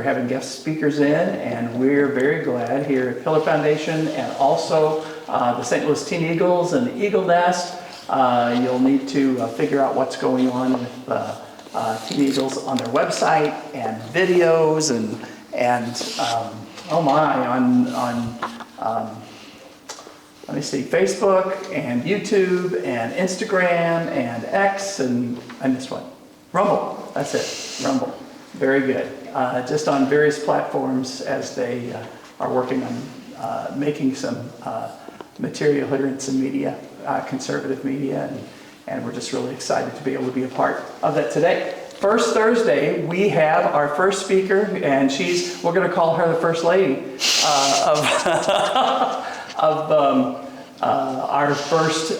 we're having guest speakers in, and we're very glad here at Pillar Foundation and also the St. Louis Teen Eagles and the Eagle Nest. You'll need to figure out what's going on with Teen Eagles on their website and videos and oh my, on let me see, Facebook and YouTube and Instagram and X and I missed one. Rumble, that's it, Rumble. Very good. Just on various platforms as they are working on making some material here in some media, conservative media, and we're just really excited to be able to be a part of that today. First Thursday, we have our first speaker, and we're going to call her the First Lady of our first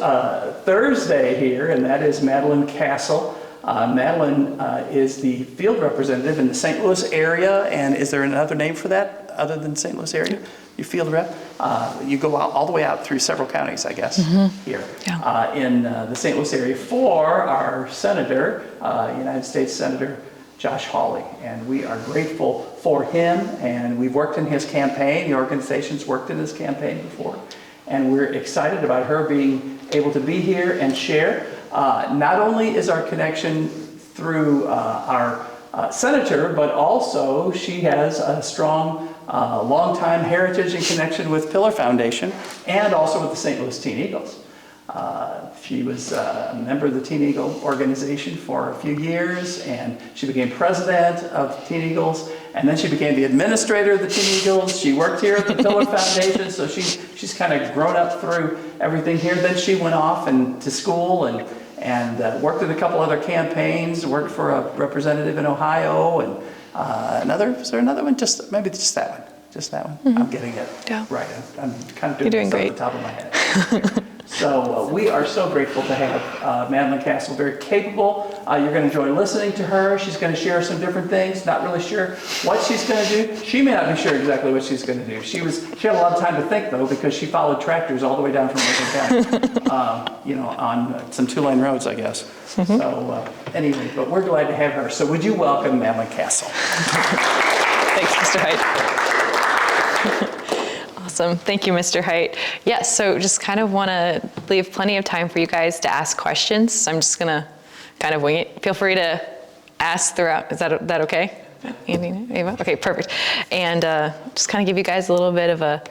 Thursday here, and that is Madeleine Castle. Madeleine is the field representative in the St. Louis area, and is there another name for that other than St. Louis area? You field rep? You go out, all the way out through several counties, I guess, here in the St. Louis area for our Senator, United States Senator Josh Hawley. And we are grateful for him, and we've worked in his campaign. The organization's worked in his campaign before. And we're excited about her being able to be here and share. Not only is our connection through our senator, but also she has a strong long-time heritage and connection with Pillar Foundation and also with the St. Louis Teen Eagles. She was a member of the Teen Eagle organization for a few years, and she became president of Teen Eagles, and then she became the administrator of the Teen Eagles. She worked here at the Pillar Foundation, so she's kind of grown up through everything here. Then she went off to school and worked in a couple other campaigns, worked for a representative in Ohio, and is there another one? Maybe just that one. Just that one. I'm getting it right. I'm kind of doing this off the top of my head. So we are so grateful to have Madeleine Castle, very capable. You're going to enjoy listening to her. She's going to share some different things. Not really sure what she's going to do. She may not be sure exactly what she's going to do. She had a lot of time to think, though, because she followed tractors all the way down from Lincoln County, on some two-lane roads, I guess. So anyway, but we're glad to have her. So would you welcome Madeleine Castle? Thanks, Mr. Height. Awesome. Thank you, Mr. Height. Yes, so just kind of want to leave plenty of time for you guys to ask questions. So I'm just going to kind of wing it. Feel free to ask throughout. Is that okay? Andy, Ava? Okay, perfect. And just kind of give you guys a little bit of a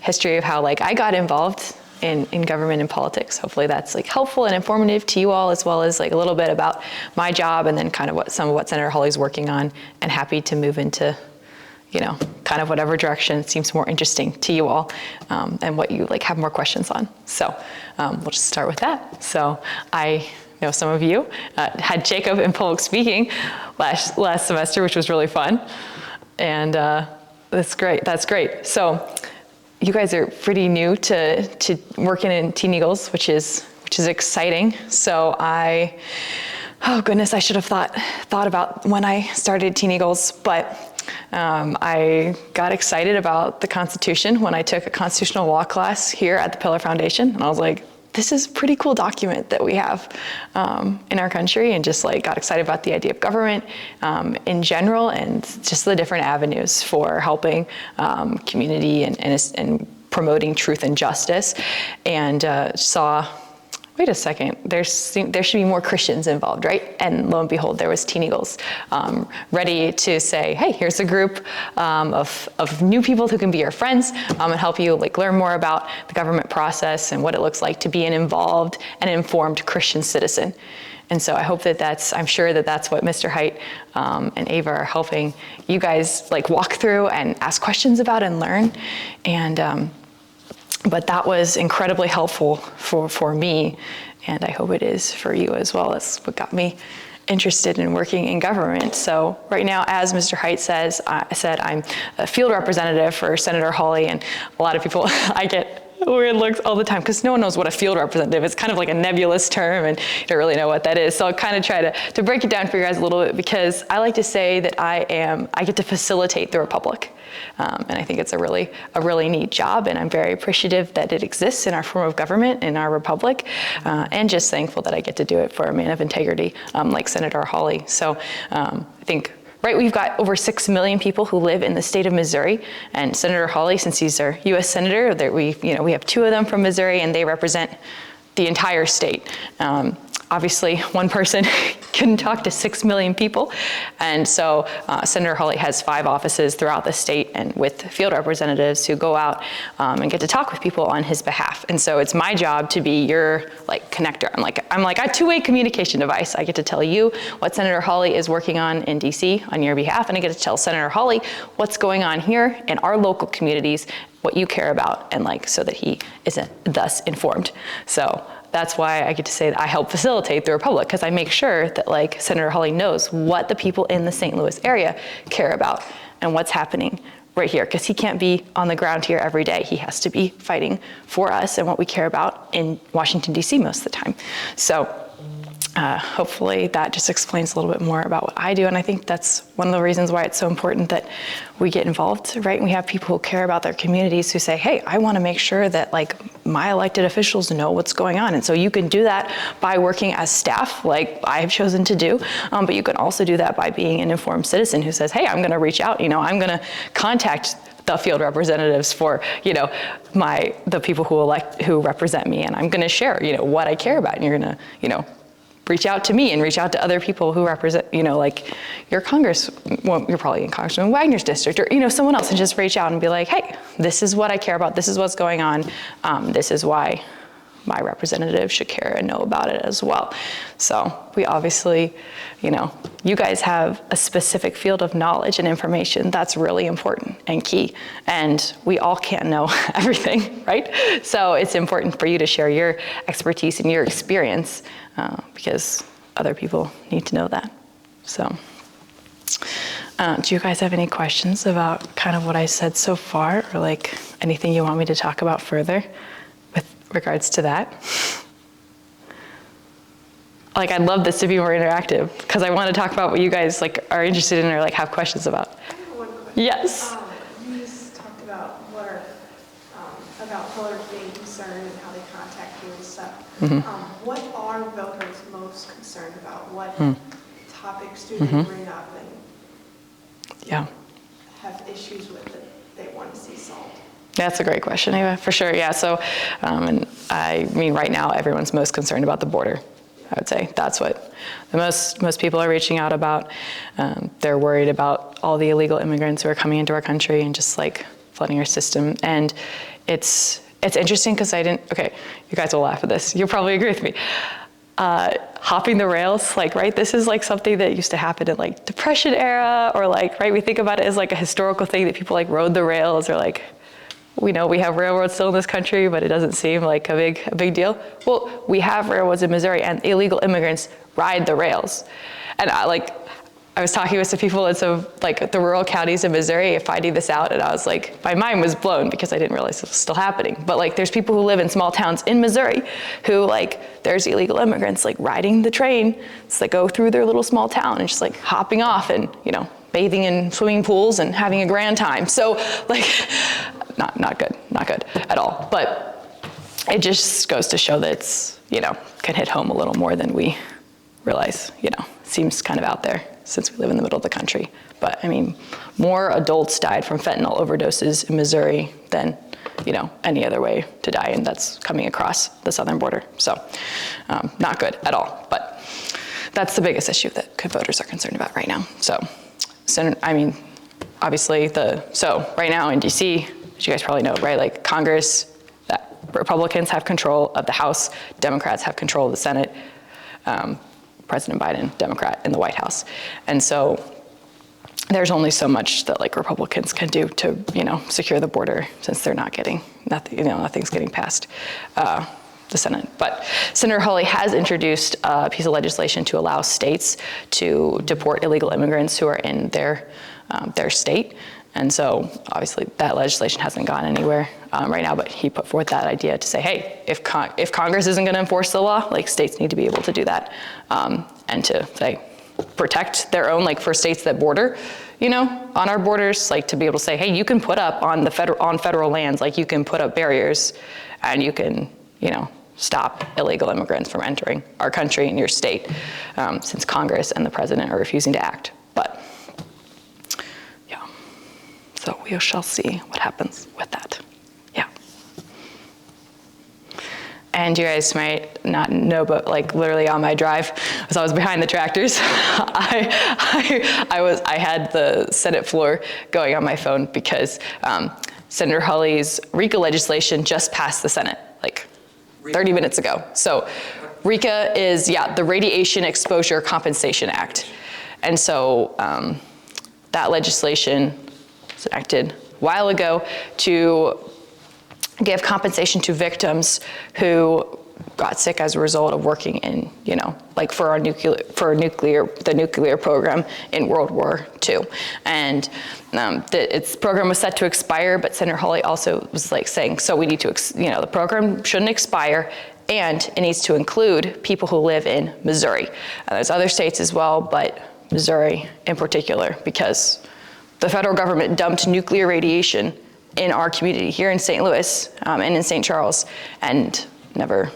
history of how I got involved in government and politics. Hopefully that's helpful and informative to you all, as well as a little bit about my job and then kind of what Senator Hawley's working on, and happy to move into kind of whatever direction seems more interesting to you all, and what you have more questions on. So we'll just start with that. So I know some of you had Jacob in public speaking last semester, which was really fun. And that's great. So you guys are pretty new to working in Teen Eagles, which is exciting. So oh goodness, I should have thought about when I started Teen Eagles, but I got excited about the Constitution when I took a constitutional law class here at the Pillar Foundation, and I was like, this is a pretty cool document that we have in our country, and just got excited about the idea of government in general, and just the different avenues for helping community and promoting truth and justice, and saw, wait a second, there should be more Christians involved, right? And lo and behold, there was Teen Eagles ready to say, hey, here's a group of new people who can be your friends and help you learn more about the government process and what it looks like to be an involved and informed Christian citizen. And so I hope I'm sure that's what Mr. Height and Ava are helping you guys walk through and ask questions about and learn. And but that was incredibly helpful for me, and I hope it is for you as well. As what got me interested in working in government. So right now, as Mr. Height said, I'm a field representative for Senator Hawley, and a lot of people, I get weird looks all the time because no one knows what a field representative is. It's kind of a nebulous term, and you don't really know what that is. So I'll kind of try to break it down for you guys a little bit, because I like to say that I get to facilitate the Republic. And I think it's a really neat job, and I'm very appreciative that it exists in our form of government, in our republic, and just thankful that I get to do it for a man of integrity like Senator Hawley. So I think right? We've got over 6 million people who live in the state of Missouri, and Senator Hawley, since he's our U.S. Senator, we have 2 of them from Missouri, and they represent the entire state. Obviously, one person couldn't talk to 6 million people, and so Senator Hawley has 5 offices throughout the state, and with field representatives who go out and get to talk with people on his behalf. And so it's my job to be your connector. I'm like a 2-way communication device. I get to tell you what Senator Hawley is working on in DC on your behalf, and I get to tell Senator Hawley what's going on here in our local communities, what you care about, and so that he is thus informed. So that's why I get to say that I help facilitate the Republic, because I make sure that Senator Hawley knows what the people in the St. Louis area care about and what's happening right here, because he can't be on the ground here every day. He has to be fighting for us and what we care about in Washington, D.C. most of the time. So hopefully that just explains a little bit more about what I do. And I think that's one of the reasons why it's so important that we get involved, right? And we have people who care about their communities who say, hey, I want to make sure that my elected officials know what's going on. And so you can do that by working as staff, like I have chosen to do. But you can also do that by being an informed citizen who says, hey, I'm going to reach out, I'm going to contact the field representatives for, the people who represent me. And I'm going to share, what I care about. And you're going to, reach out to me and reach out to other people who represent, your Congress, well, you're probably in Congressman Wagner's district, or, someone else, and just reach out and be like, hey, this is what I care about. This is what's going on. This is why my representative should care and know about it as well. So we obviously, you guys have a specific field of knowledge and information that's really important and key. And we all can't know everything, right? So it's important for you to share your expertise and your experience because other people need to know that. So do you guys have any questions about kind of what I said so far, or anything you want me to talk about further with regards to that? I'd love this to be more interactive because I want to talk about what you guys are interested in or have questions about. I have one question. Yes. You just talked about about voters being concerned and how they contact you and stuff. Mm-hmm. What are voters most concerned about? What topics do they bring up and have issues with that they want to see solved? That's a great question, Ava, for sure. Yeah. So, and I mean, right now, everyone's most concerned about the border. I would say that's what the most people are reaching out about. They're worried about all the illegal immigrants who are coming into our country and just flooding our system. And it's interesting because okay, you guys will laugh at this. You'll probably agree with me. Hopping the rails, right? This is something that used to happen in Depression era, or right? We think about it as a historical thing that people rode the rails, or we know we have railroads still in this country, but it doesn't seem like a big deal. Well, we have railroads in Missouri, and illegal immigrants ride the rails. And I was talking with some people in some the rural counties in Missouri, finding this out, and I was my mind was blown because I didn't realize it was still happening. But there's people who live in small towns in Missouri who there's illegal immigrants riding the train to go through their little small town and just hopping off and bathing in swimming pools and having a grand time. So not good at all. But it just goes to show that it's can hit home a little more than we realize. Seems kind of out there since we live in the middle of the country. But I mean, more adults died from fentanyl overdoses in Missouri than any other way to die, and that's coming across the southern border. So not good at all. But that's the biggest issue that voters are concerned about right now. So I mean, obviously so right now in DC, as you guys probably know, right? Congress, that Republicans have control of the House, Democrats have control of the Senate. President Biden, Democrat, in the White House. And so there's only so much that Republicans can do to, secure the border, since they're not getting, nothing's getting past the Senate. But Senator Hawley has introduced a piece of legislation to allow states to deport illegal immigrants who are in their state. And so obviously that legislation hasn't gone anywhere right now, but he put forth that idea to say, hey, if Congress isn't going to enforce the law, states need to be able to do that, and to say, protect their own, for states that border, on our borders, to be able to say, hey, you can put up on federal lands, you can put up barriers, and you can, stop illegal immigrants from entering our country and your state, since Congress and the president are refusing to act. But So we shall see what happens with that. Yeah. And you guys might not know, but like literally on my drive, as I was behind the tractors, I had the Senate floor going on my phone because Senator Hawley's RICA legislation just passed the Senate like 30 minutes ago. So RICA is, the Radiation Exposure Compensation Act. And so that legislation was enacted a while ago to give compensation to victims who got sick as a result of working in, like for the nuclear program in World War II. And its program was set to expire, but Senator Hawley also was like saying, so we need to, the program shouldn't expire, and it needs to include people who live in Missouri. There's other states as well, but Missouri in particular, because the federal government dumped nuclear radiation in our community here in St. Louis and in St. Charles, and never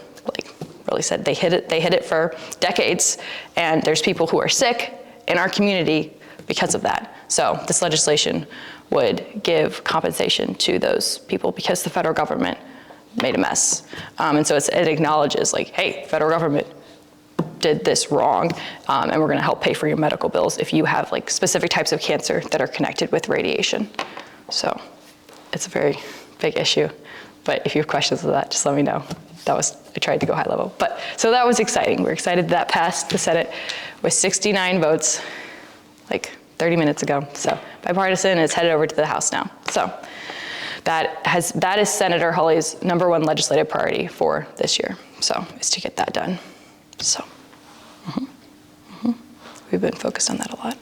really said they hid it for decades, and there's people who are sick in our community because of that. So this legislation would give compensation to those people because the federal government made a mess. And so it acknowledges like, hey, federal government did this wrong, and we're gonna help pay for your medical bills if you have like specific types of cancer that are connected with radiation. So it's a very big issue, but if you have questions of that, just let me know. I tried to go high level. But so that was exciting. We're excited that passed the Senate with 69 votes, like 30 minutes ago. So bipartisan, it's headed over to the House now. So that is Senator Hawley's #1 legislative priority for this year. So is to get that done. So we've been focused on that a lot.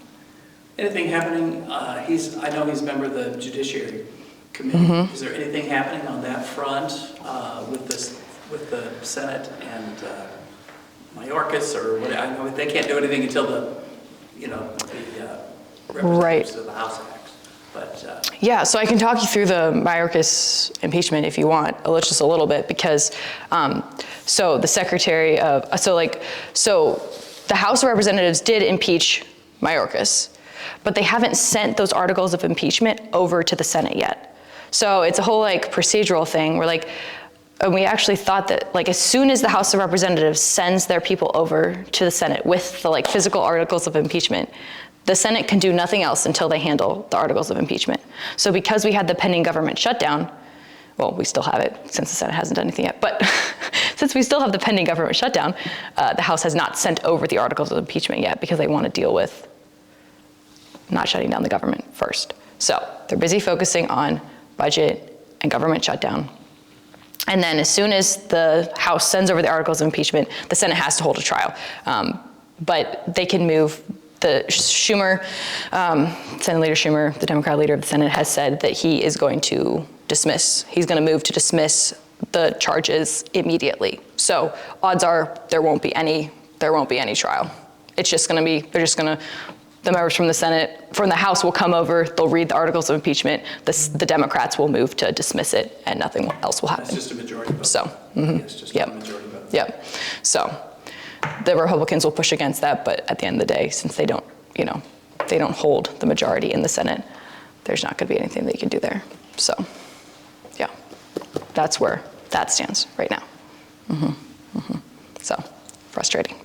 Anything happening? I know he's a member of the Judiciary Committee. Is there anything happening on that front with the Senate and Mayorkas, or what? I know they can't do anything until the representatives of the House acts. But yeah, so I can talk you through the Mayorkas impeachment if you want, just a little bit, because so the Secretary of so the House of Representatives did impeach Mayorkas, but they haven't sent those articles of impeachment over to the Senate yet. So it's a whole like procedural thing where and we actually thought that like as soon as the House of Representatives sends their people over to the Senate with the like physical articles of impeachment, the Senate can do nothing else until they handle the articles of impeachment. So because we had the pending government shutdown, well, we still have it since the Senate hasn't done anything yet, but since we still have the pending government shutdown, the House has not sent over the articles of impeachment yet because they want to deal with not shutting down the government first. So they're busy focusing on budget and government shutdown. And then as soon as the House sends over the articles of impeachment, the Senate has to hold a trial. But they can move. The Schumer, Senate Leader Schumer, the Democrat leader of the Senate, has said that he is going to dismiss. He's going to move to dismiss the charges immediately. So odds are there won't be any trial. It's just going to be, the members from the Senate, from the House will come over, they'll read the articles of impeachment, the Democrats will move to dismiss it, and nothing else will happen. It's just a majority vote. So, It's just a majority vote. Yep. So the Republicans will push against that, but at the end of the day, since they don't hold the majority in the Senate, there's not going to be anything they can do there. So, yeah, that's where that stands right now. So, frustrating,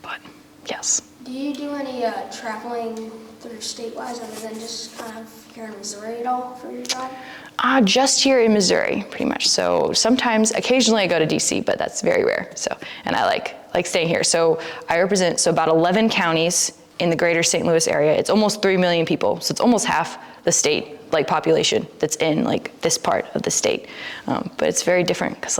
but yes. Do you do any traveling through state-wise other than just kind of here in Missouri at all for your job? Just here in Missouri, pretty much. So sometimes, occasionally I go to DC, but that's very rare. So, and I like staying here. So I represent about 11 counties in the greater St. Louis area. It's almost 3 million people. So it's almost half the state population that's in this part of the state. But it's very different because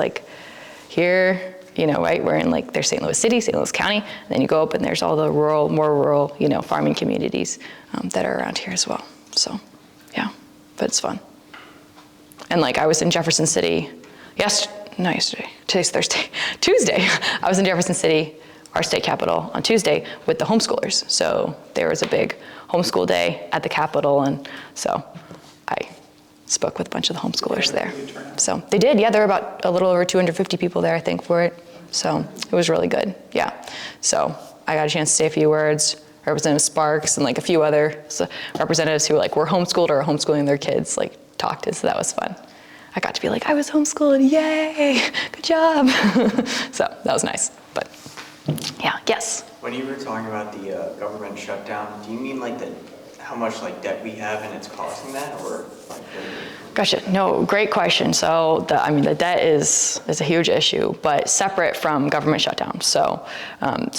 here, right, we're in there's St. Louis City, St. Louis County, and then you go up and there's all the more rural, farming communities that are around here as well. So, yeah, but it's fun. And I was in Jefferson City yesterday, today's Thursday, Tuesday, I was in Jefferson City, our state capital, on Tuesday with the homeschoolers. So there was a big homeschool day at the Capitol, and so I spoke with a bunch of the homeschoolers there. So they did, there were about a little over 250 people there, I think, for it. So it was really good, yeah. So I got a chance to say a few words. Representative Sparks and like a few other representatives who like were homeschooled or are homeschooling their kids like talked to, so that was fun. I got to be like, I was homeschooled, yay, good job. So that was nice, but yeah, yes. When you were talking about the government shutdown, do you mean like how much like debt we have and it's causing that, or like? Gotcha. No, great question. So the debt is a huge issue, but separate from government shutdown. So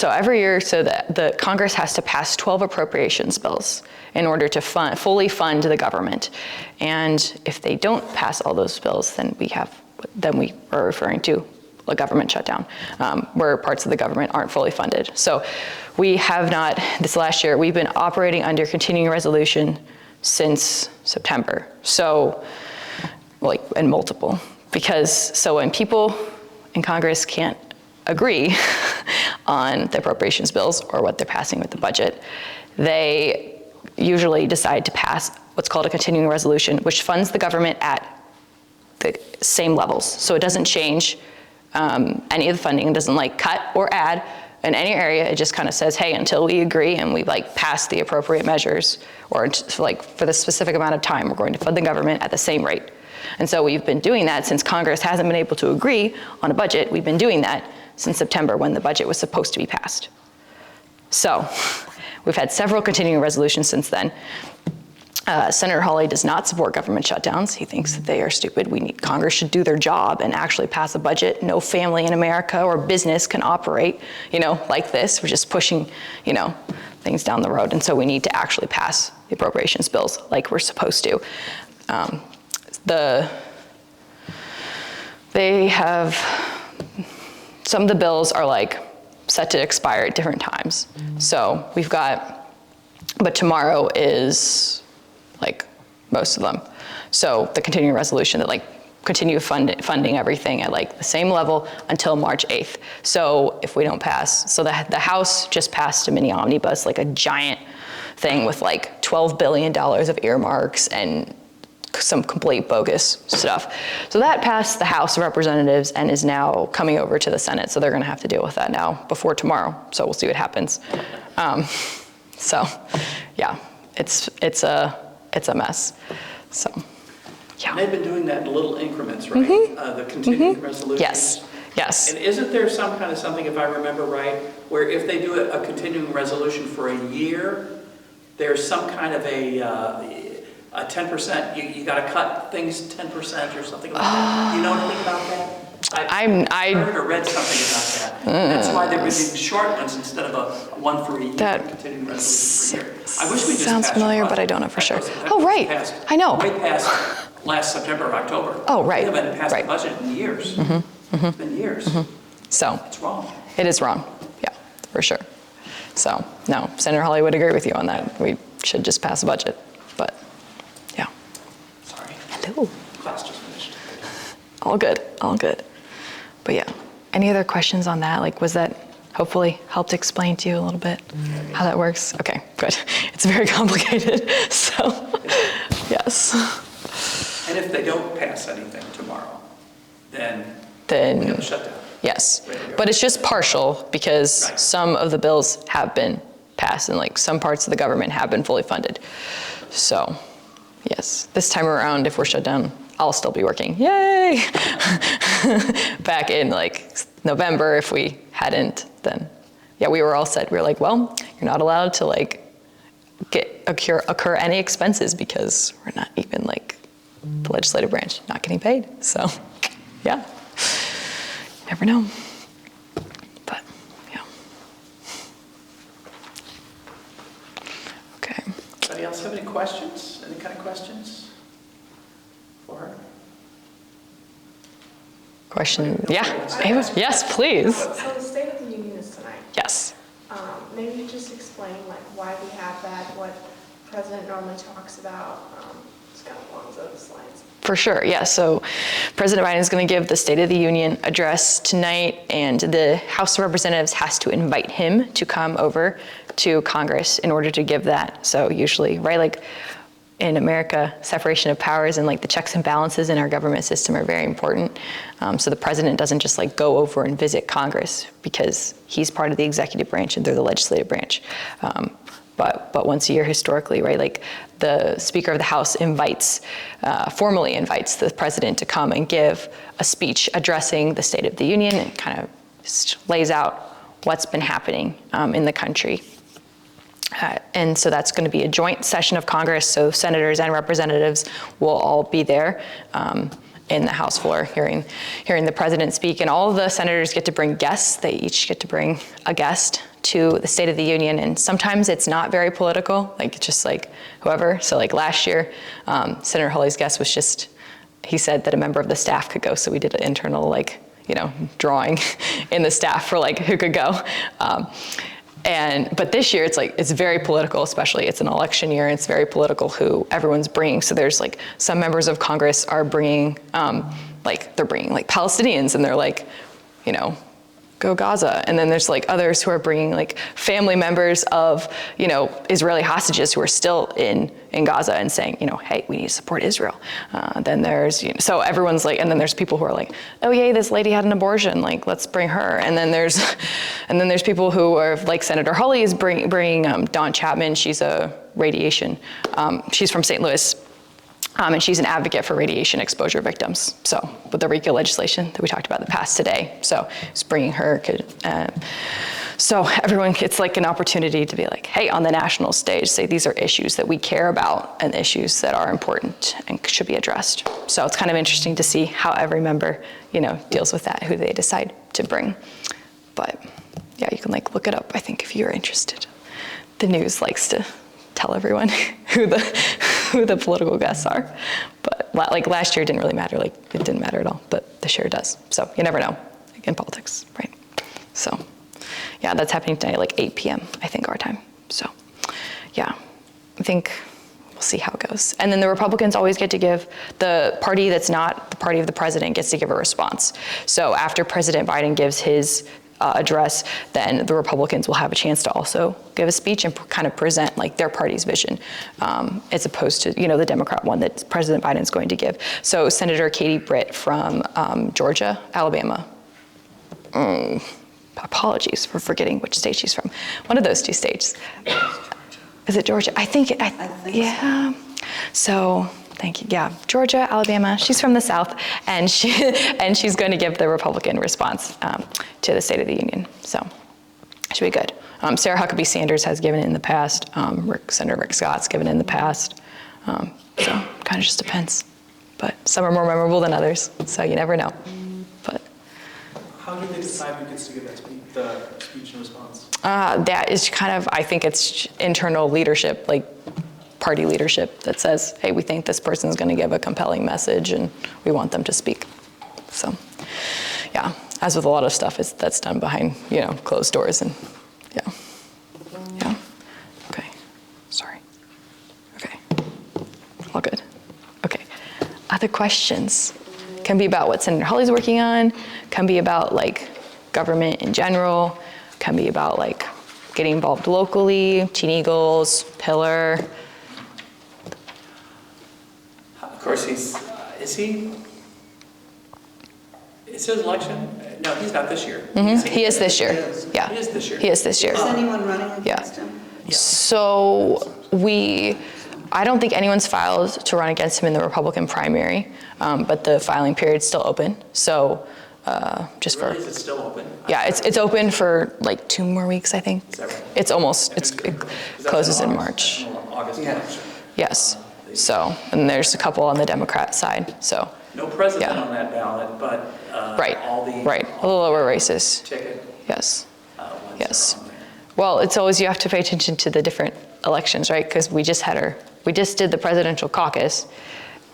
every year, the Congress has to pass 12 appropriations bills in order to fully fund the government. And if they don't pass all those bills, then we are referring to a government shutdown, where parts of the government aren't fully funded. So we have not, this last year, we've been operating under continuing resolution since September. So, and multiple. So when people in Congress can't agree on the appropriations bills or what they're passing with the budget, they usually decide to pass what's called a continuing resolution, which funds the government at the same levels. So it doesn't change any of the funding. It doesn't like cut or add in any area. It just kind of says, hey, until we agree and we like pass the appropriate measures, or like for the specific amount of time, we're going to fund the government at the same rate. And so we've been doing that since Congress hasn't been able to agree on a budget. We've been doing that since September, when the budget was supposed to be passed. So we've had several continuing resolutions since then. Senator Hawley does not support government shutdowns. He thinks that they are stupid. Congress should do their job and actually pass a budget. No family in America or business can operate, like this. We're just pushing, things down the road. And so we need to actually pass the appropriations bills like we're supposed to. Some of the bills are like set to expire at different times. So but tomorrow is like most of them. So the continuing resolution that like continue funding everything at like the same level until March 8th. So if we don't pass, so the House just passed a mini omnibus, like a giant thing with like $12 billion of earmarks and some complete bogus stuff. So that passed the House of Representatives and is now coming over to the Senate. So they're gonna have to deal with that now before tomorrow. So we'll see what happens. So yeah, it's a mess. So yeah. And they've been doing that in little increments, right? The continuing resolutions. Yes. And isn't there some kind of something, if I remember right, where if they do a continuing resolution for a year, there's some kind of a 10%, you got to cut things 10% or something like that. You know anything about that? I heard or read something about that. That's why they're using short ones instead of a one for a year, continuing resolution for a year. I wish we just sounds familiar, but I don't know for sure. Oh, right. I know. Way past last September or October. Oh, right. We haven't passed the budget in years. It's been years. So it's wrong. It is wrong. Yeah, for sure. So no, Senator Hawley would agree with you on that. We should just pass a budget. But yeah. Sorry. Hello. Class just finished. All good. But yeah, any other questions on that? Like, was that hopefully helped explain to you a little bit how that works? Okay, good. It's very complicated, so yes. And if they don't pass anything tomorrow, then we have a shutdown. Yes, but it's just partial because some of the bills have been passed and like some parts of the government have been fully funded. So yes, this time around, if we're shut down, I'll still be working. Yay! Back in like November, if we hadn't, then yeah, we were all set. We were like, well, you're not allowed to like occur any expenses because we're not even like the legislative branch, not getting paid. So yeah, never know. But yeah. Okay. Anybody else have any questions? Any kind of questions? For her? Question, yeah, Ava, yes, please. So the State of the Union is tonight. Yes. Maybe you just explain like why we have that, what the President normally talks about, just kind of along those lines. For sure, yeah. So President Biden is going to give the State of the Union address tonight, and the House of Representatives has to invite him to come over to Congress in order to give that. So usually, right, like in America, separation of powers and like the checks and balances in our government system are very important. So the president doesn't just like go over and visit Congress because he's part of the executive branch and they're the legislative branch. but once a year historically, right? Like the Speaker of the House formally invites the president to come and give a speech addressing the State of the Union and kind of just lays out what's been happening in the country. And so that's going to be a joint session of Congress, so senators and representatives will all be there in the House floor hearing the president speak. And all of the senators get to bring guests. They each get to bring a guest to the State of the Union. And sometimes it's not very political, like just like whoever. So like last year, Senator Hawley's guest was just, he said that a member of the staff could go. So we did an internal drawing in the staff for like who could go. But this year it's very political, especially it's an election year, and it's very political who everyone's bringing. So there's like some members of Congress are bringing, they're bringing like Palestinians, and they're like, go Gaza. And then there's like others who are bringing like family members of, Israeli hostages who are still in Gaza and saying, hey, we need to support Israel. Then there's, so everyone's like, and then there's people who are like, oh yay, this lady had an abortion, like let's bring her. And then there's people who are like Senator Hawley is bringing Dawn Chapman. She's she's from St. Louis. And she's an advocate for radiation exposure victims. So with the RICO legislation that we talked about in the past today. So it's bringing her, so everyone, it's like an opportunity to be like, hey, on the national stage, say these are issues that we care about and issues that are important and should be addressed. So it's kind of interesting to see how every member, deals with that, who they decide to bring. But yeah, you can like look it up, I think, if you're interested. The news likes to tell everyone who the political guests are. But like last year it didn't really matter, like it didn't matter at all, but this year it does. So you never know in politics, right? So yeah, that's happening tonight, like 8 p.m. I think our time. So yeah, I think we'll see how it goes. And then the Republicans always get to give, the party that's not the party of the president gets to give a response. So after President Biden gives his address, then the Republicans will have a chance to also give a speech and kind of present like their party's vision, as opposed to the Democrat one that President Biden's going to give. So Senator Katie Britt from Georgia, Alabama. Apologies for forgetting which state she's from. One of those two states. Is it Georgia? I think yeah. So. Thank you. Yeah, Georgia, Alabama. She's from the South, and she's going to give the Republican response to the State of the Union. So it should be good. Sarah Huckabee Sanders has given it in the past. Senator Rick Scott's given it in the past. So kind of just depends. But some are more memorable than others, so you never know. But how do they decide who gets to give the speech and response? That is kind of, I think it's internal leadership, like party leadership that says, hey, we think this person's going to give a compelling message and we want them to speak. So yeah, as with a lot of stuff, that's done behind, closed doors and yeah. Okay, sorry. Okay, all good. Okay, other questions? Can be about what Senator Hawley's working on, can be about like government in general, can be about like getting involved locally, Teen Eagles, Pillar. Of course, is he? Is his election? No, he's not this year. Mm-hmm. He is this year. Yeah. He is this year. He is this year. Is anyone running against him? Yeah. So I don't think anyone's filed to run against him in the Republican primary, but the filing period's still open. So just Really? for. Is it still open? Yeah, it's open for like 2 more weeks, I think. Is that right? It closes in March. August Yeah. election. Yes. So, and there's a couple on the Democrat side. So. No president Yeah. on that ballot, but Right. all the A little lower races. ticket Yes. ones Yes. are on there. Well, it's always, you have to pay attention to the different elections, right? Because we just did the presidential caucus.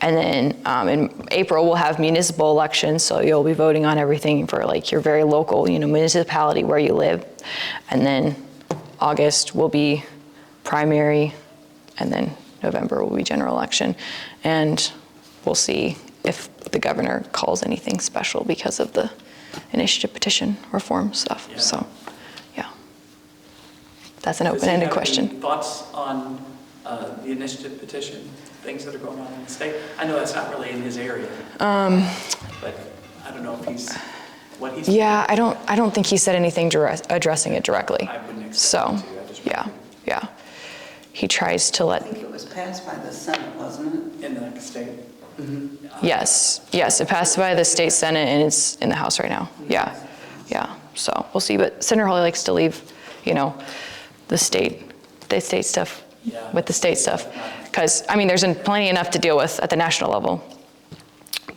And then in April, we'll have municipal elections. So you'll be voting on everything for like your very local, municipality where you live. And then August will be primary. And then November will be general election. And we'll see if the governor calls anything special because of the initiative petition reform stuff. Yeah. So, yeah. That's an Does he open-ended have question. any thoughts on the initiative petition, things that are going on in the state? I know that's not really in his area. But I don't know if what he's. Yeah, I don't think he said anything addressing it directly. I wouldn't expect So, him to. I just yeah. he tries to I let, think it was passed by the Senate, wasn't it? In the state. yes, it passed by the state Senate and it's in the House right now. Yeah, so we'll see. But Senator Hawley likes to leave, the state stuff with the state stuff. Because, I mean, there's plenty enough to deal with at the national level.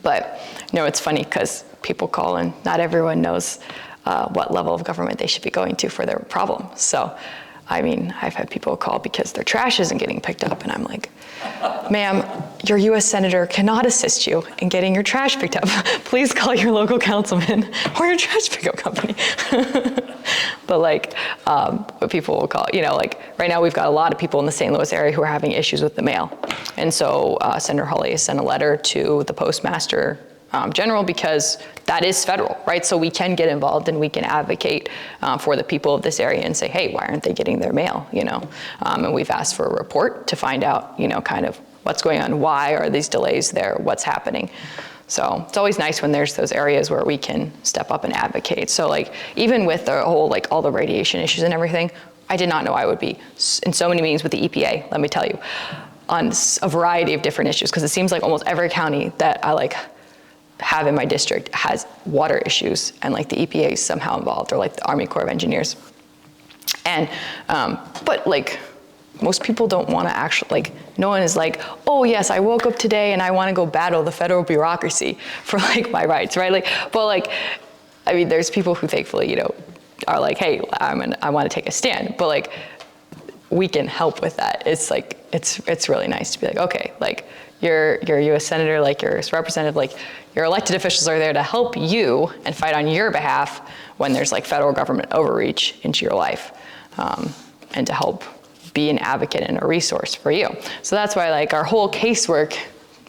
But, it's funny because people call and not everyone knows what level of government they should be going to for their problem. So, I mean, I've had people call because their trash isn't getting picked up, and I'm like, ma'am, your U.S. Senator cannot assist you in getting your trash picked up. Please call your local councilman or your trash pickup company. But what people will call, right now we've got a lot of people in the St. Louis area who are having issues with the mail. And so Senator Hawley has sent a letter to the Postmaster General because that is federal, right? So we can get involved and we can advocate for the people of this area and say, hey, why aren't they getting their mail, And we've asked for a report to find out, kind of what's going on, why are these delays there, what's happening. So it's always nice when there's those areas where we can step up and advocate. So even with the whole, all the radiation issues and everything, I did not know I would be in so many meetings with the EPA, let me tell you, on a variety of different issues, because it seems like almost every county that I have in my district has water issues, and the EPA is somehow involved, or the Army Corps of Engineers. And, but most people don't want to actually, no one is oh yes, I woke up today and I want to go battle the federal bureaucracy for my rights, right? But I mean, there's people who thankfully, are hey, I want to take a stand, but we can help with that. It's it's really nice to be okay, you're a U.S. Senator, you're a representative, your elected officials are there to help you and fight on your behalf when there's federal government overreach into your life, and to help be an advocate and a resource for you. So that's why our whole casework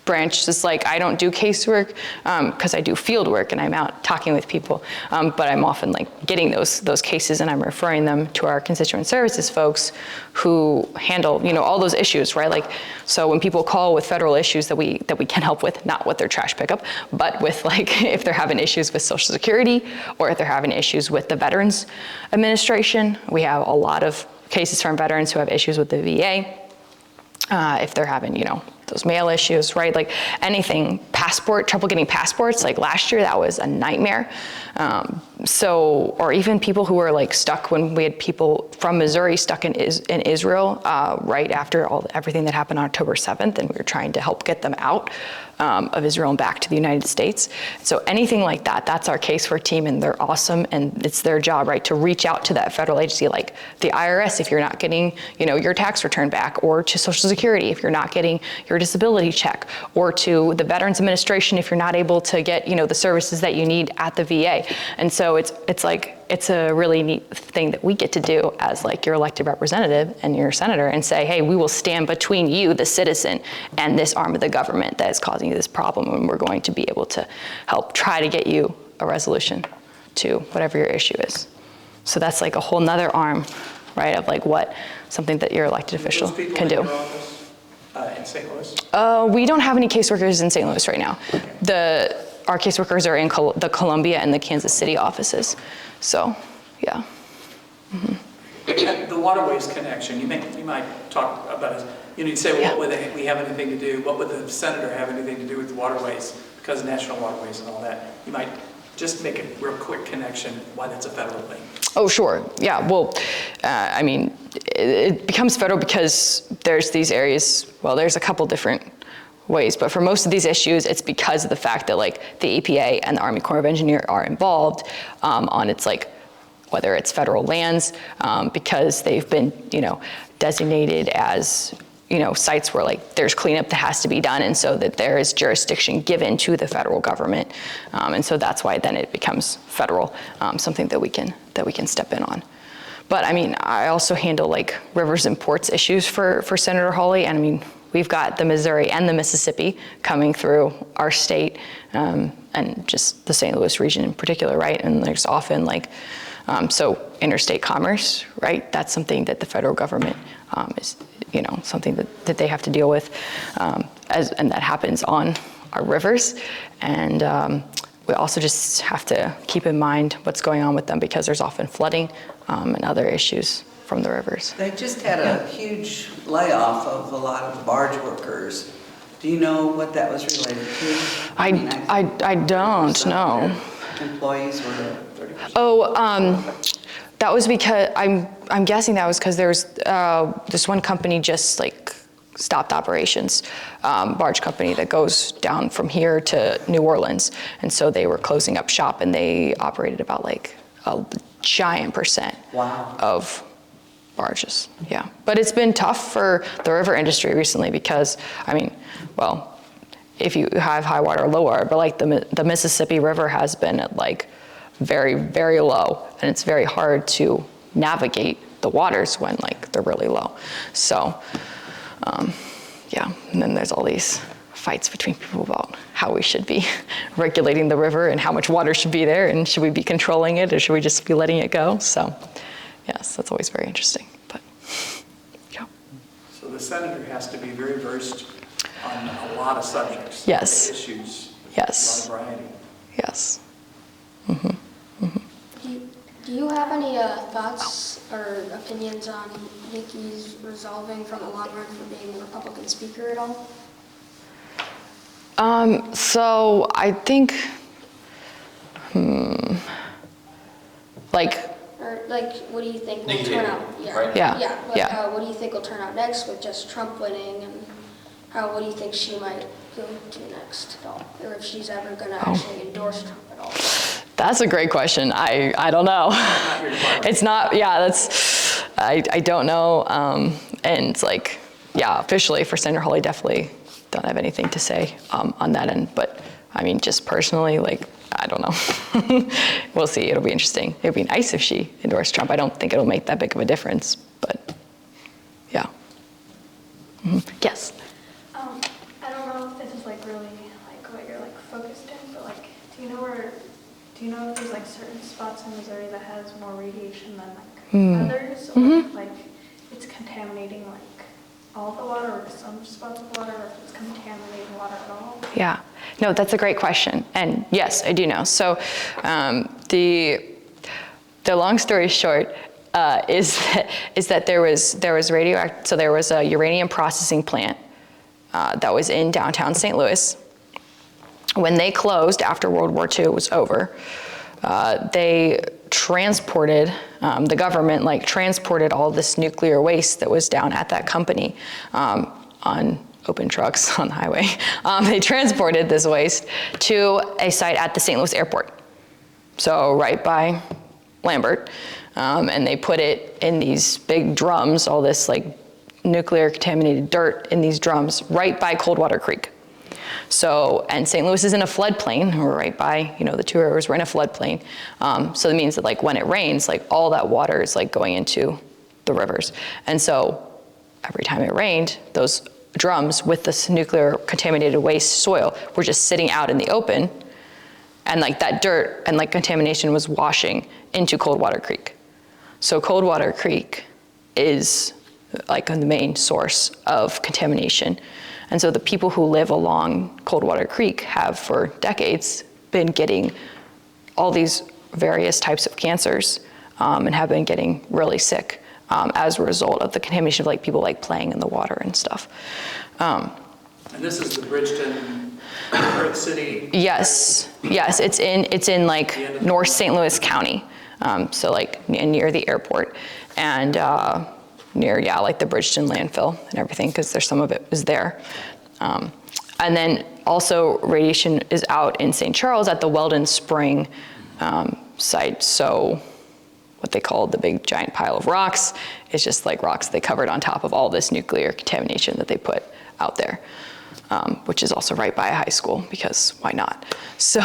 branch is I don't do casework because I do field work and I'm out talking with people, but I'm often getting those cases and I'm referring them to our constituent services folks who handle all those issues, right? So when people call with federal issues that we can help with, not with their trash pickup, but with if they're having issues with Social Security or if they're having issues with the Veterans Administration. We have a lot of cases from veterans who have issues with the VA. If they're having, those mail issues, right? Anything, trouble getting passports, last year, that was a nightmare. Or even people who were stuck when we had people from Missouri stuck in Israel right after everything that happened on October 7th, and we were trying to help get them out of Israel and back to the United States. So anything like that, that's our casework team, and they're awesome, and it's their job, right, to reach out to that federal agency like the IRS if you're not getting, your tax return back, or to Social Security if you're not getting your disability check, or to the Veterans Administration if you're not able to get, the services that you need at the VA. And so it's a really neat thing that we get to do as your elected representative and your senator, and say, hey, we will stand between you, the citizen, and this arm of the government that is causing you this problem, and we're going to be able to help try to get you a resolution to whatever your issue is. So that's a whole nother arm, right, of something that your elected official can do. In St. Louis? We don't have any caseworkers in St. Louis right now. Our caseworkers are in the Columbia and the Kansas City offices. So, yeah. The waterways connection, you might talk about it. You'd say, well, what would we have anything to do? What would the senator have anything to do with the waterways? Because national waterways and all that. You might just make a real quick connection why that's a federal thing. Oh, sure. Yeah. Well, I mean, it becomes federal because there's these areas. Well, there's a couple different ways, but for most of these issues, it's because of the fact that the EPA and the Army Corps of Engineers are involved on its whether it's federal lands, because they've been designated as sites where there's cleanup that has to be done, and so that there is jurisdiction given to the federal government, and so that's why then it becomes federal, something that we can step in on. But I mean, I also handle rivers and ports issues for Senator Hawley, and I mean, we've got the Missouri and the Mississippi coming through our state, and just the St. Louis region in particular, right? And there's often so interstate commerce, right? That's something that the federal government is, something that they have to deal with, and that happens on our rivers. And we also just have to keep in mind what's going on with them, because there's often flooding and other issues from the rivers. They just had a huge layoff of a lot of barge workers. Do you know what that was related to? I don't know. Employees were 30%. Oh, that was because, I'm guessing that was because there was this one company just like stopped operations, barge company that goes down from here to New Orleans. And so they were closing up shop and they operated about like a giant percent Wow. of barges, yeah. But it's been tough for the river industry recently because, I mean, well, if you have high water or low water, but like the Mississippi River has been at like very, very low, and it's very hard to navigate the waters when like they're really low. So, yeah, and then there's all these fights between people about how we should be regulating the river and how much water should be there, and should we be controlling it or should we just be letting it go? So, yes, that's always very interesting, but yeah. So the senator has to be very versed on a lot of subjects. Yes. Issues. Yes. A lot of variety. Yes. Do you have any thoughts or opinions on Nikki's resolving from the long run for being a Republican speaker at all? So I think, like, Or like, what do you think will Nikki turn Haley, out? Yeah, right? Yeah, Yeah. Like, yeah. what do you think will turn out next with just Trump winning, and what do you think she might go to next at all, or if she's ever going to actually endorse Trump at all? that's a great question. I don't know. It's not, yeah, that's, I don't know. And it's like, yeah, officially for Senator Hawley, definitely don't have anything to say on that end. But I mean, just personally, like, I don't know. We'll see. It'll be interesting. It'd be nice if she endorsed Trump. I don't think it'll make that big of a difference, but yeah. Yes. I don't know if this is like really like what you're like focused in, but like, do you know if there's like certain spots in Missouri that has more radiation than like others, or like it's contaminating like all the water, or some spots of water, or if it's contaminating water at all? Yeah, no, that's a great question. And yes, I do know. So the long story short is that there was radioactive, so there was a uranium processing plant that was in downtown St. Louis. When they closed after World War II was over, they transported, the government like transported all this nuclear waste that was down at that company on open trucks on the highway. They transported this waste to a site at the St. Louis airport. So right by Lambert. And they put it in these big drums, all this like nuclear contaminated dirt in these drums right by Coldwater Creek. So, and St. Louis is in a floodplain. We're right by, the two rivers, we're in a floodplain. So that means that like when it rains, like all that water is like going into the rivers. And so every time it rained, those drums with this nuclear contaminated waste soil were just sitting out in the open, and like that dirt and like contamination was washing into Coldwater Creek. So Coldwater Creek is like the main source of contamination. And so the people who live along Coldwater Creek have for decades been getting all these various types of cancers and have been getting really sick as a result of the contamination of like people like playing in the water and stuff. And this is the Bridgeton, Earth City? Yes, it's in like North St. Louis County. So like near the airport and near, like the Bridgeton landfill and everything, because there's some of it was there. And then also radiation is out in St. Charles at the Weldon Spring site. So what they call the big giant pile of rocks is just like rocks they covered on top of all this nuclear contamination that they put out there, which is also right by a high school, because why not? So,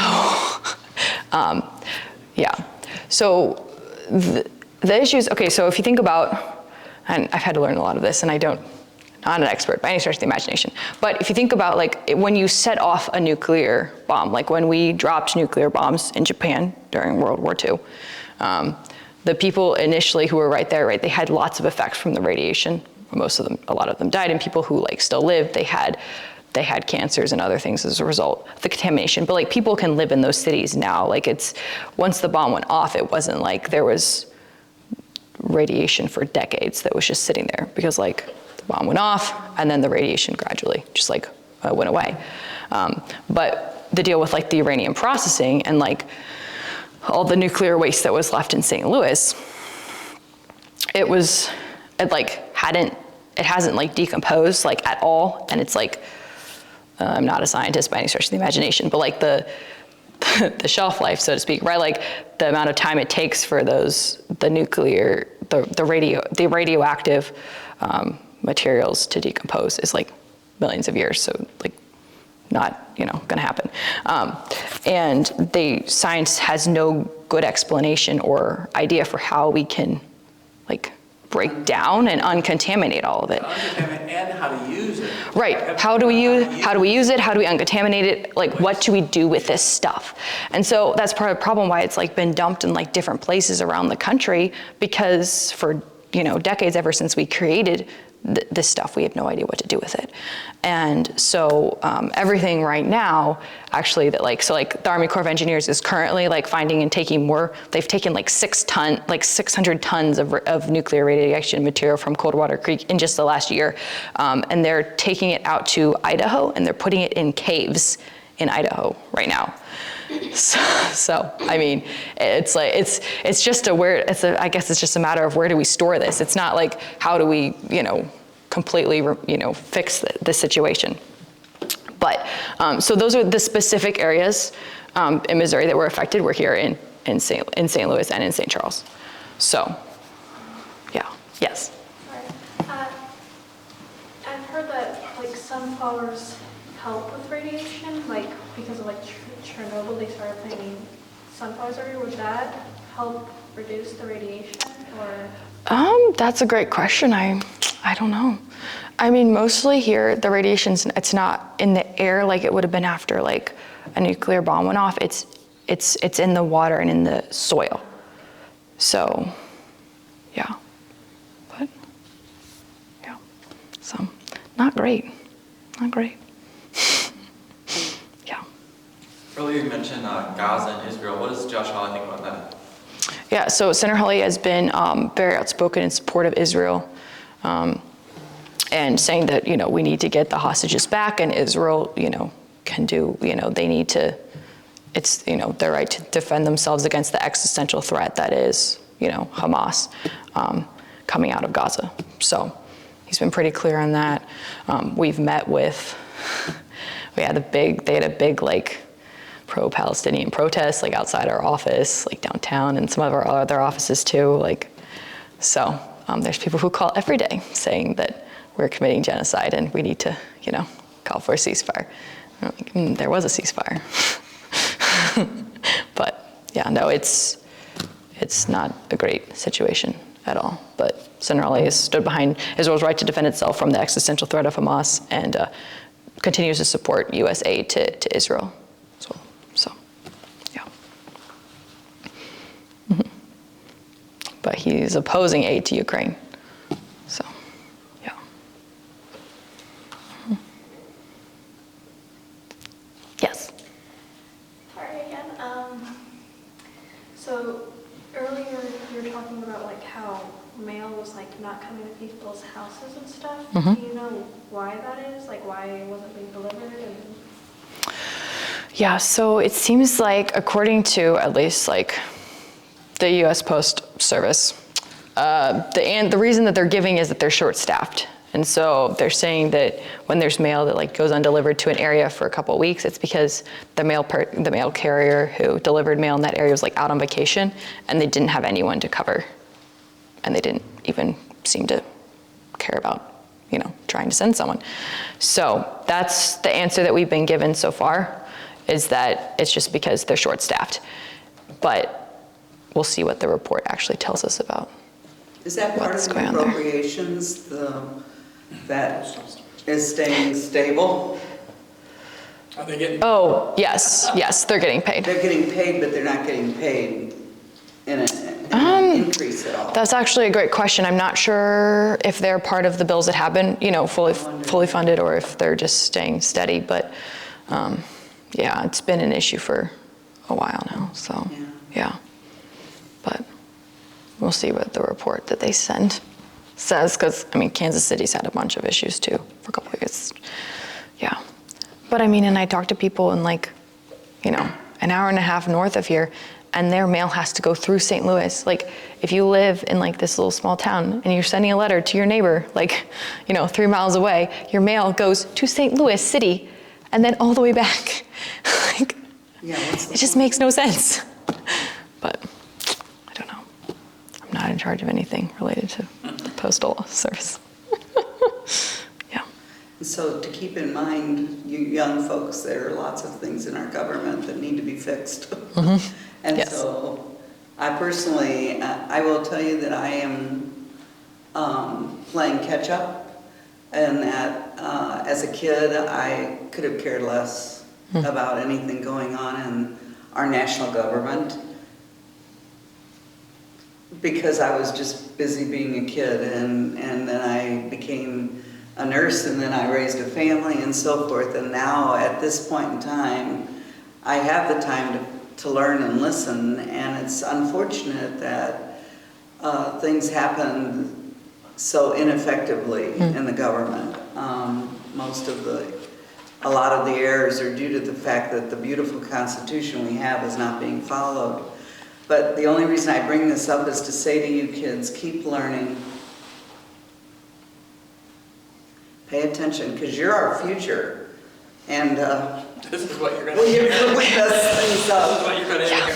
yeah. So the issues, okay, so if you think about, and I've had to learn a lot of this, and I'm not an expert by any stretch of the imagination, but if you think about like when you set off a nuclear bomb, like when we dropped nuclear bombs in Japan during World War II, the people initially who were right there, they had lots of effects from the radiation. Most of them, a lot of them died, and people who like still lived, they had cancers and other things as a result of the contamination. But like people can live in those cities now. Like once the bomb went off, it wasn't like there was radiation for decades that was just sitting there because like the bomb went off and then the radiation gradually just like went away. But the deal with like the uranium processing and like all the nuclear waste that was left in St. Louis, it hasn't like decomposed like at all. And it's like, I'm not a scientist by any stretch of the imagination, but like the shelf life, so to speak, right? Like the amount of time it takes for the radioactive materials to decompose is like millions of years. So like not, gonna happen. And science has no good explanation or idea for how we can like break down and uncontaminate all of it. And how to use it. Right, how do we use it? How do we uncontaminate it? Like what do we do with this stuff? And so that's part of the problem why it's like been dumped in like different places around the country, because for, decades ever since we created this stuff, we have no idea what to do with it. And so everything right now, actually, the Army Corps of Engineers is currently like finding and taking more. They've taken like 600 tons of nuclear radiation material from Coldwater Creek in just the last year, and they're taking it out to Idaho and they're putting it in caves in Idaho right now. So I mean, it's like it's just I guess it's just a matter of where do we store this. It's not like how do we completely fix the situation. But so those are the specific areas in Missouri that were affected. We're here in St. Louis and in St. Charles. So yeah, yes. I've heard that like sunflowers help with radiation, like because of like Chernobyl, they started planting sunflowers everywhere. Would that help reduce the radiation, or? That's a great question. I don't know. I mean, mostly here the radiation's it's not in the air like it would have been after like a nuclear bomb went off. It's in the water and in the soil. So, yeah. But yeah. So, not great. Not great. Yeah. Earlier you mentioned Gaza and Israel. What does Josh Hawley think about that? Yeah, so Senator Hawley has been very outspoken in support of Israel, and saying that, we need to get the hostages back, and Israel, can do, they need to, it's, their right to defend themselves against the existential threat that is, Hamas coming out of Gaza. So he's been pretty clear on that. We've met with, they had a big like pro-Palestinian protests like outside our office, like downtown, and some of our other offices too. Like, so there's people who call every day saying that we're committing genocide and we need to, call for a ceasefire. Like, there was a ceasefire. But yeah, no, it's not a great situation at all. But Senator Hawley has stood behind Israel's right to defend itself from the existential threat of Hamas and continues to support U.S. aid to Israel. So, yeah. Mm-hmm. But he's opposing aid to Ukraine. So, yeah. Mm-hmm. Yes. Sorry again. So earlier you were talking about like how mail was like not coming to people's houses and stuff. Mm-hmm. Do you know why that is? Like why it wasn't being delivered? Yeah, so it seems like, according to at least like the U.S. Post Service, the reason that they're giving is that they're short-staffed. And so they're saying that when there's mail that like goes undelivered to an area for a couple of weeks, it's because the mail carrier who delivered mail in that area was like out on vacation and they didn't have anyone to cover. And they didn't even seem to care about, trying to send someone. So that's the answer that we've been given so far, is that it's just because they're short-staffed. But we'll see what the report actually tells us about. Is that part of the appropriations that is staying stable? Are they getting? Oh, yes, they're getting paid. They're getting paid, but they're not getting paid in an increase at all. That's actually a great question. I'm not sure if they're part of the bills that have been, fully funded, or if they're just staying steady. But yeah, it's been an issue for a while now. So yeah. But we'll see what the report that they send says, because, I mean, Kansas City's had a bunch of issues too for a couple of years. Yeah. But I mean, and I talk to people in like, you know, an hour and a half north of here, and their mail has to go through St. Louis. Like, if you live in like this little small town and you're sending a letter to your neighbor, like, you know, 3 miles away, your mail goes to St. Louis City and then all the way back. Like, Yeah, it just makes no sense. But I don't know. I'm not in charge of anything related to the postal service. Yeah. So to keep in mind, you young folks, there are lots of things in our government that need to be fixed. And Yes. so I personally, I will tell you that I am playing catch up, and that as a kid, I could have cared less about anything going on in our national government, because I was just busy being a kid, and then I became a nurse, and then I raised a family and so forth. And now at this point in time, I have the time to learn and listen, and it's unfortunate that things happen so ineffectively in the government. A lot of the errors are due to the fact that the beautiful Constitution we have is not being followed. But the only reason I bring this up is to say to you kids, keep learning. Pay attention, because you're our future. And This is what you're gonna well, you're hear. going to mess things up. This is what you're gonna hear.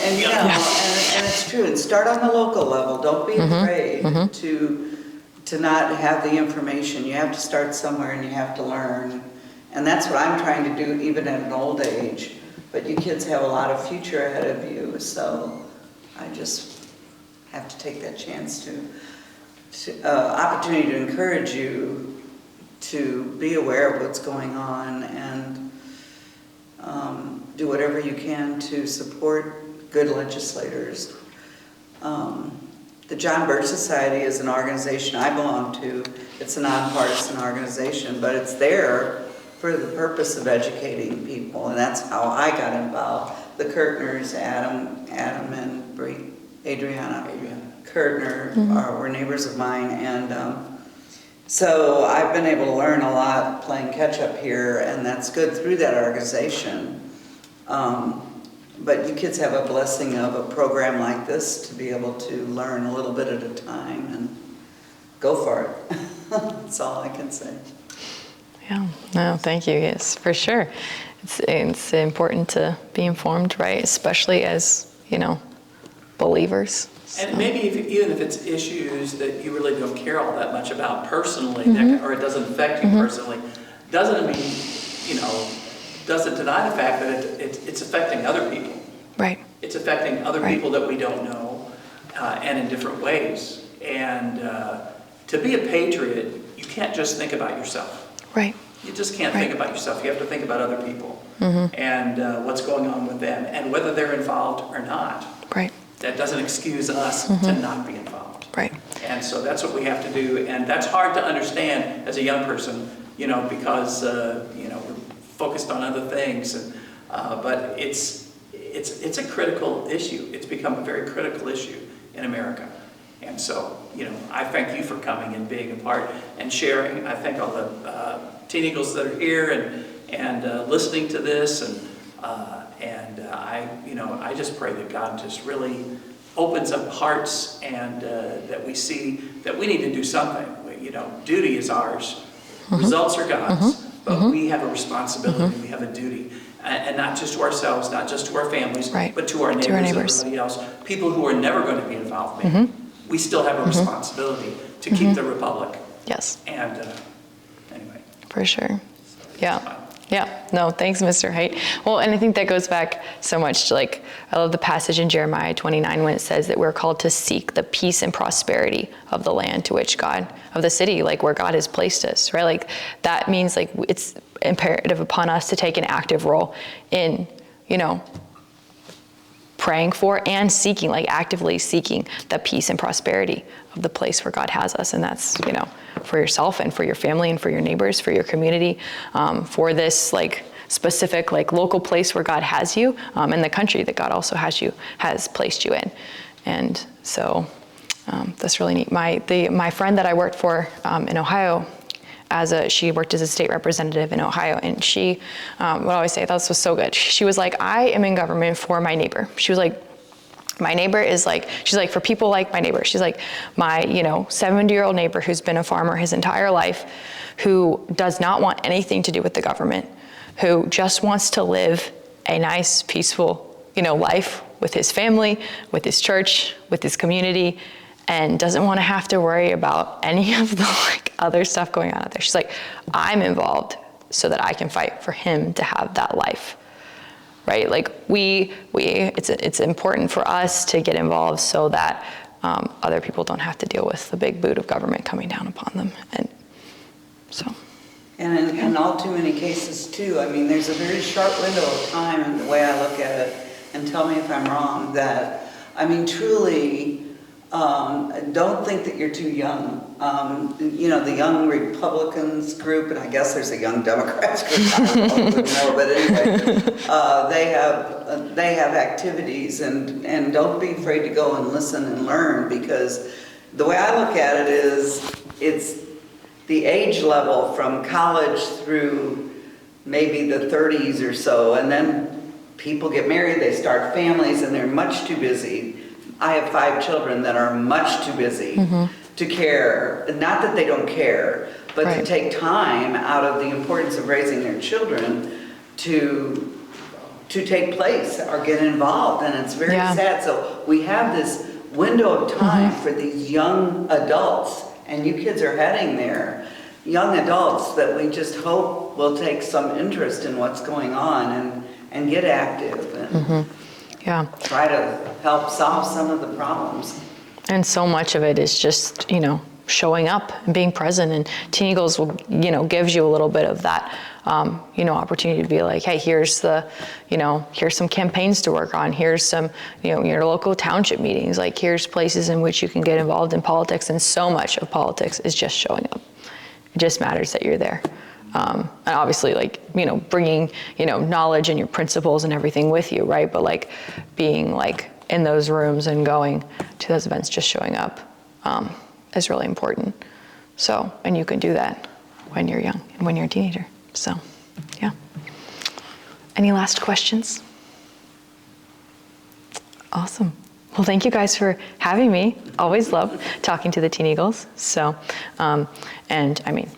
And you know, and it's true. And start on the local level. Don't be afraid to not have the information. You have to start somewhere, and you have to learn. And that's what I'm trying to do, even at an old age. But you kids have a lot of future ahead of you, so I just have to take that chance opportunity to encourage you to be aware of what's going on, and do whatever you can to support good legislators. The John Birch Society is an organization I belong to. It's a nonpartisan organization, but it's there for the purpose of educating people, and that's how I got involved. The Kurtners, Adam and Adriana Kurtner were neighbors of mine, and so I've been able to learn a lot playing catch up here, and that's good through that organization. But you kids have a blessing of a program like this to be able to learn a little bit at a time, and go for it. That's all I can say. Yeah, no, thank you. Yes, for sure. It's important to be informed, right? Especially as, you know, believers. So. And maybe even if it's issues that you really don't care all that much about personally, or it doesn't affect you personally, doesn't mean, you know, doesn't deny the fact that it's affecting other people. Right. It's affecting other people that we don't know, and in different ways. And to be a patriot, you can't just think about yourself. Right. You just can't think about yourself. You have to think about other people and what's going on with them, and whether they're involved or not. Right. That doesn't excuse us to not be involved. Right. And so that's what we have to do, and that's hard to understand as a young person, you know, because you know, we're focused on other things. And, but it's a critical issue. It's become a very critical issue in America. And so, you know, I thank you for coming and being a part and sharing. I thank all the Teen Eagles that are here and listening to this, and I just pray that God just really opens up hearts, and that we see that we need to do something. You know, duty is ours, results are God's, but we have a responsibility, we have a duty. And not just to ourselves, not just to our families, but to our neighbors and everybody else. People who are never going to be involved, maybe. We still have a responsibility to keep the republic. Yes. And anyway. For sure. Yeah. Yeah. No, thanks, Mr. Height. Well, and I think that goes back so much to, like, I love the passage in Jeremiah 29 when it says that we're called to seek the peace and prosperity of the land to which God, of the city, like where God has placed us, right? Like that means like it's imperative upon us to take an active role in, you know, praying for and seeking, like actively seeking the peace and prosperity of the place where God has us. And that's, you know, for yourself and for your family and for your neighbors, for your community, for this like specific like local place where God has you, and the country that God also has placed you in. And so that's really neat. My friend that I worked for in Ohio, she worked as a state representative in Ohio, and she would always say, this was so good. She was like, I am in government for my neighbor. She was like, my neighbor is like, she's like, for people like my neighbor. She's like, my 70-year-old neighbor who's been a farmer his entire life, who does not want anything to do with the government, who just wants to live a nice, peaceful, life with his family, with his church, with his community, and doesn't want to have to worry about any of the other stuff going on out there. She's like, I'm involved so that I can fight for him to have that life, right? Like it's important for us to get involved so that other people don't have to deal with the big boot of government coming down upon them, and so. And in all too many cases too, I mean, there's a very sharp window of time in the way I look at it, and tell me if I'm wrong, that, I mean, truly, don't think that you're too young. The young Republicans group, and I guess there's a young Democrats group, I don't know more, but anyway, they have activities, and don't be afraid to go and listen and learn, because the way I look at it is, it's the age level from college through maybe the 30s or so, and then people get married, they start families, and they're much too busy. I have 5 children that are much too busy to care. Not that they don't care, but to take time out of the importance of raising their children to take place or get involved, and it's very sad. So we have this window of time for these young adults, and you kids are heading there, young adults that we just hope will take some interest in what's going on and get active and try to help solve some of the problems. And so much of it is just, showing up and being present, and Teen Eagles will, gives you a little bit of that, opportunity to be like, hey, here's some campaigns to work on. Here's some, your local township meetings. Like, here's places in which you can get involved in politics. And so much of politics is just showing up. It just matters that you're there. And obviously, bringing, knowledge and your principles and everything with you, right? But being in those rooms and going to those events, just showing up, is really important. So, and you can do that when you're young and when you're a teenager. So, yeah. Any last questions? Awesome. Well, thank you guys for having me. Always love talking to the Teen Eagles. So, and I mean,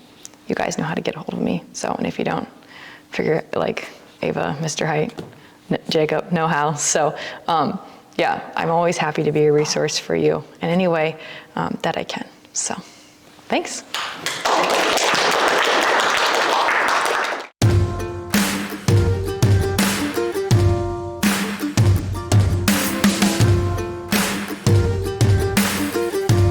you guys know how to get a hold of me. So, and if you don't, figure Ava, Mr. Height, Jacob know how. So, yeah, I'm always happy to be a resource for you in any way that I can. So, thanks.